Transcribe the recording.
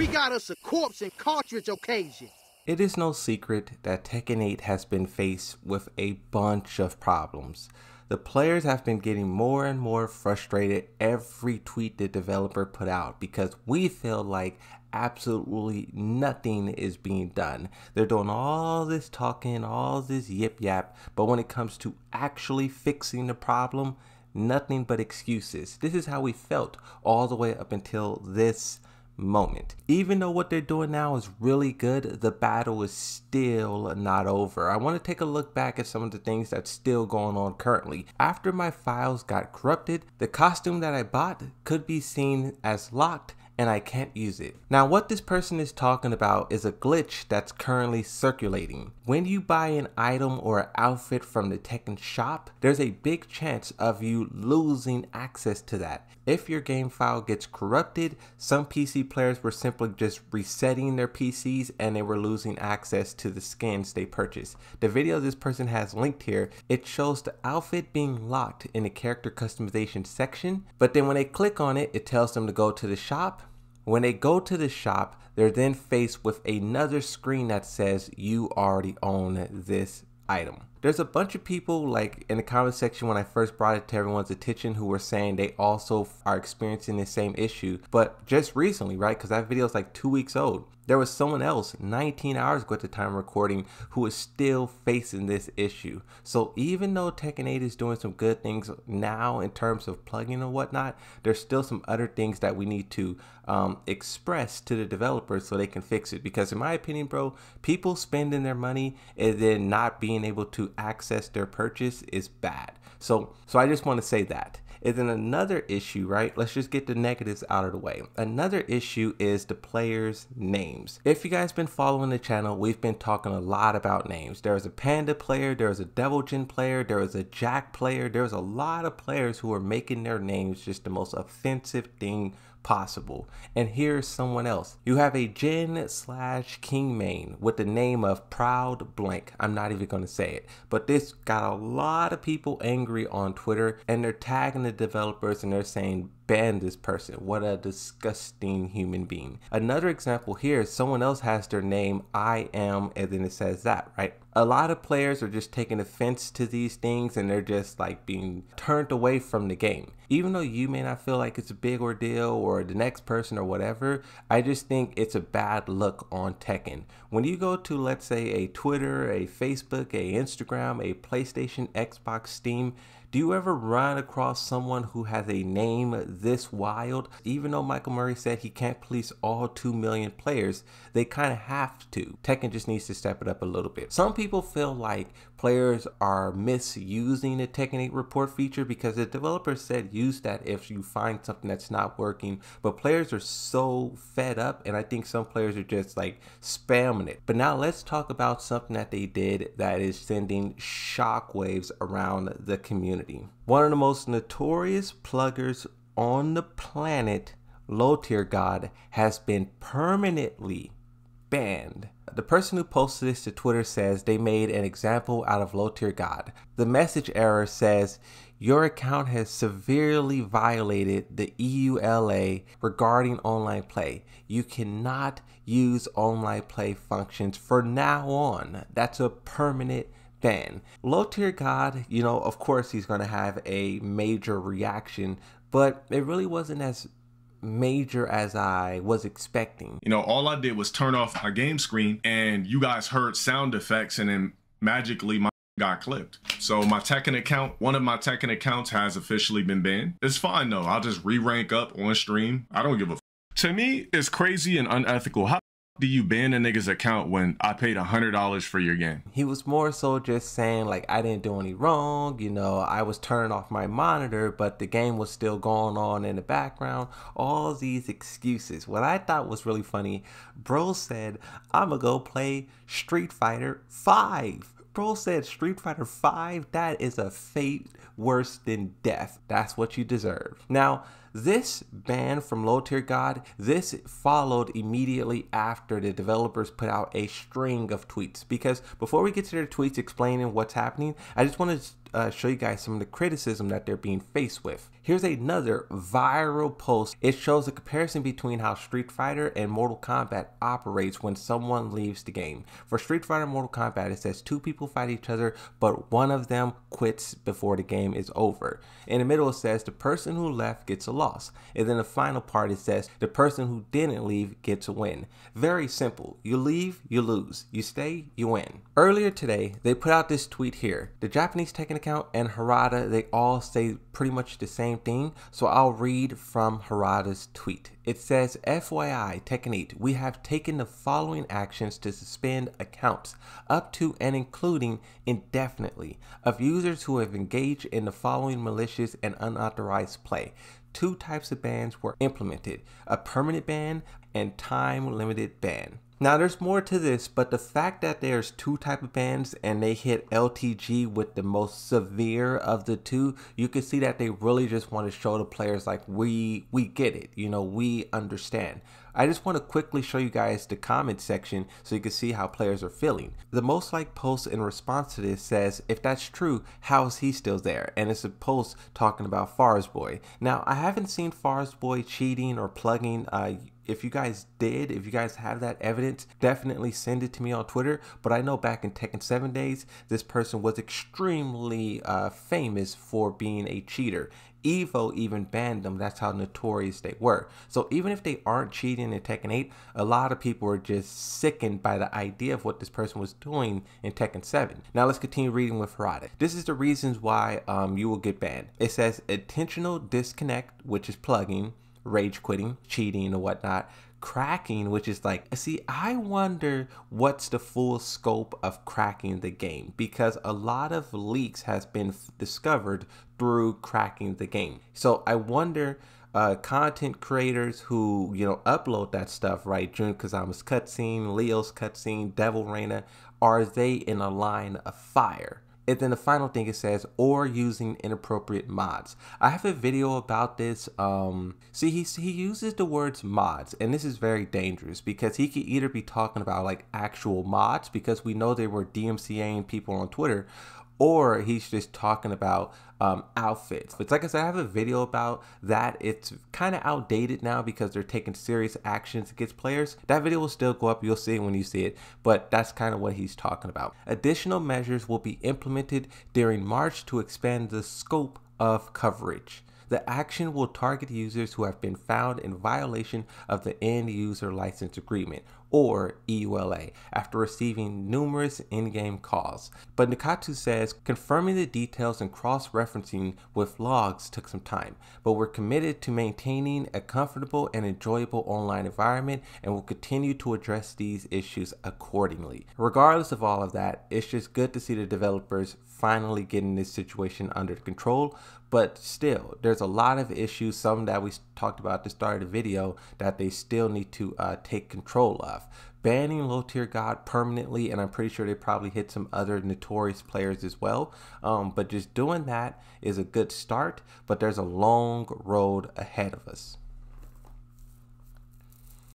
We got us a corpse and cartridge occasion. It is no secret that Tekken 8 has been faced with a bunch of problems. The players have been getting more and more frustrated every tweet the developer put out because we feel like absolutely nothing is being done. They're doing all this talking, all this yip yap, but when it comes to actually fixing the problem, nothing but excuses. This is how we felt all the way up until this moment. Even though what they're doing now is really good, the battle is still not over. I want to take a look back at some of the things that's still going on currently. After my files got corrupted, the costume that I bought could be seen as locked and I can't use it. Now what this person is talking about is a glitch that's currently circulating. When you buy an item or an outfit from the Tekken shop, there's a big chance of you losing access to that. If your game file gets corrupted, some PC players were simply just resetting their PCs and they were losing access to the skins they purchased. The video this person has linked here, it shows the outfit being locked in the character customization section, but then when they click on it, it tells them to go to the shop. When they go to the shop, they're then faced with another screen that says you already own this item. There's a bunch of people like in the comment section when I first brought it to everyone's attention who were saying they also are experiencing the same issue, but just recently, right, because that video is like 2 weeks old, there was someone else 19 hours ago at the time of recording who is still facing this issue. So even though Tekken 8 is doing some good things now in terms of plugging and whatnot, there's still some other things that we need to express to the developers so they can fix it. Because in my opinion, bro, people spending their money and then not being able to access their purchase is bad. So I just want to say that. And then another issue, right? Let's just get the negatives out of the way. Another issue is the players' names. If you guys been following the channel, we've been talking a lot about names. There was a Panda player, there was a Devil Jin player, there was a Jack player. There's a lot of players who are making their names just the most offensive thing possible. And here's someone else. You have a Jin/King main with the name of Proud Blank. I'm not even going to say it, but this got a lot of people angry on Twitter and they're tagging the developers and they're saying, ban this person. What a disgusting human being. Another example here is someone else has their name I am and then it says that, right? A lot of players are just taking offense to these things and they're just like being turned away from the game. Even though you may not feel like it's a big ordeal or the next person or whatever, I just think it's a bad look on Tekken. When you go to, let's say, a Twitter, a Facebook, a Instagram, a PlayStation, Xbox, Steam, do you ever run across someone who has a name this wild? Even though Michael Murray said he can't police all 2 million players, they kind of have to. Tekken just needs to step it up a little bit. Some people feel like players are misusing the Tekken 8 report feature because the developer said use that if you find something that's not working, but players are so fed up and I think some players are just like spamming it. But now let's talk about something that they did that is sending shockwaves around the community. One of the most notorious pluggers on the planet, LowTierGod, has been permanently banned. The person who posted this to Twitter says they made an example out of LowTierGod. The message error says, your account has severely violated the EULA regarding online play. You cannot use online play functions for now on. That's a permanent ban. LowTierGod, you know, of course he's going to have a major reaction, but it really wasn't as major as I was expecting. You know, all I did was turn off my game screen and you guys heard sound effects and then magically my got clipped. So my Tekken account, one of my Tekken accounts has officially been banned. It's fine though. I'll just re-rank up on stream. I don't give a f. To me, it's crazy and unethical. How do you ban a nigga's account when I paid $100 for your game? He was more so just saying like, I didn't do any wrong, you know, I was turning off my monitor, but the game was still going on in the background. All these excuses. What I thought was really funny, bro said, I'ma go play Street Fighter 5. Bro said Street Fighter 5, that is a fate worse than death. That's what you deserve. Now, This ban from LowTierGod, this followed immediately after the developers put out a string of tweets. Because before we get to their tweets explaining what's happening, I just want to show you guys some of the criticism that they're being faced with. Here's another viral post. It shows a comparison between how Street Fighter and Mortal Kombat operates when someone leaves the game. For Street Fighter and Mortal Kombat, it says 2 people fight each other, but one of them quits before the game is over. In the middle, it says the person who left gets a loss. And then the final part, it says the person who didn't leave gets a win. Very simple. You leave, you lose. You stay, you win. Earlier today, they put out this tweet here. The Japanese Tekken account and Harada, they all say pretty much the same thing, so I'll read from Harada's tweet. It says, FYI, Tekken 8, we have taken the following actions to suspend accounts up to and including indefinitely of users who have engaged in the following malicious and unauthorized play. 2 types of bans were implemented, a permanent ban and time-limited ban. Now there's more to this, but the fact that there's 2 types of bans and they hit LTG with the most severe of the 2, you can see that they really just want to show the players like we get it, you know, we understand. I just want to quickly show you guys the comment section so you can see how players are feeling. The most liked post in response to this says, if that's true, how is he still there? And it's a post talking about Forest Boy. Now I haven't seen Forest Boy cheating or plugging. If you guys did, if you guys have that evidence, definitely send it to me on Twitter. But I know back in Tekken 7 days, this person was extremely famous for being a cheater. Evo even banned them. That's how notorious they were. So even if they aren't cheating in Tekken 8, a lot of people were just sickened by the idea of what this person was doing in Tekken 7. Now let's continue reading with Harada. This is the reasons why you will get banned. It says intentional disconnect, which is plugging, rage quitting, cheating and whatnot, cracking, which is like, see, I wonder what's the full scope of cracking the game, because a lot of leaks has been discovered through cracking the game. So I wonder content creators who, you know, upload that stuff, right? Jun Kazama's cutscene, Leo's cutscene, Devil Reina, are they in a line of fire? And then the final thing it says, or using inappropriate mods. I have a video about this. See, he uses the words mods, and this is very dangerous because he could either be talking about like actual mods, because we know they were DMCAing people on Twitter, or he's just talking about outfits. But like I said, I have a video about that. It's kind of outdated now because they're taking serious actions against players. That video will still go up. You'll see it when you see it, but that's kind of what he's talking about. Additional measures will be implemented during March to expand the scope of coverage. The action will target users who have been found in violation of the End User License Agreement, or EULA, after receiving numerous in-game calls. But Nakatsu says, confirming the details and cross-referencing with logs took some time, but we're committed to maintaining a comfortable and enjoyable online environment and will continue to address these issues accordingly. Regardless of all of that, it's just good to see the developers finally getting this situation under control. But still, there's a lot of issues, some that we talked about at the start of the video, that they still need to take control of. Banning LowTierGod permanently, and I'm pretty sure they probably hit some other notorious players as well. But just doing that is a good start, but there's a long road ahead of us.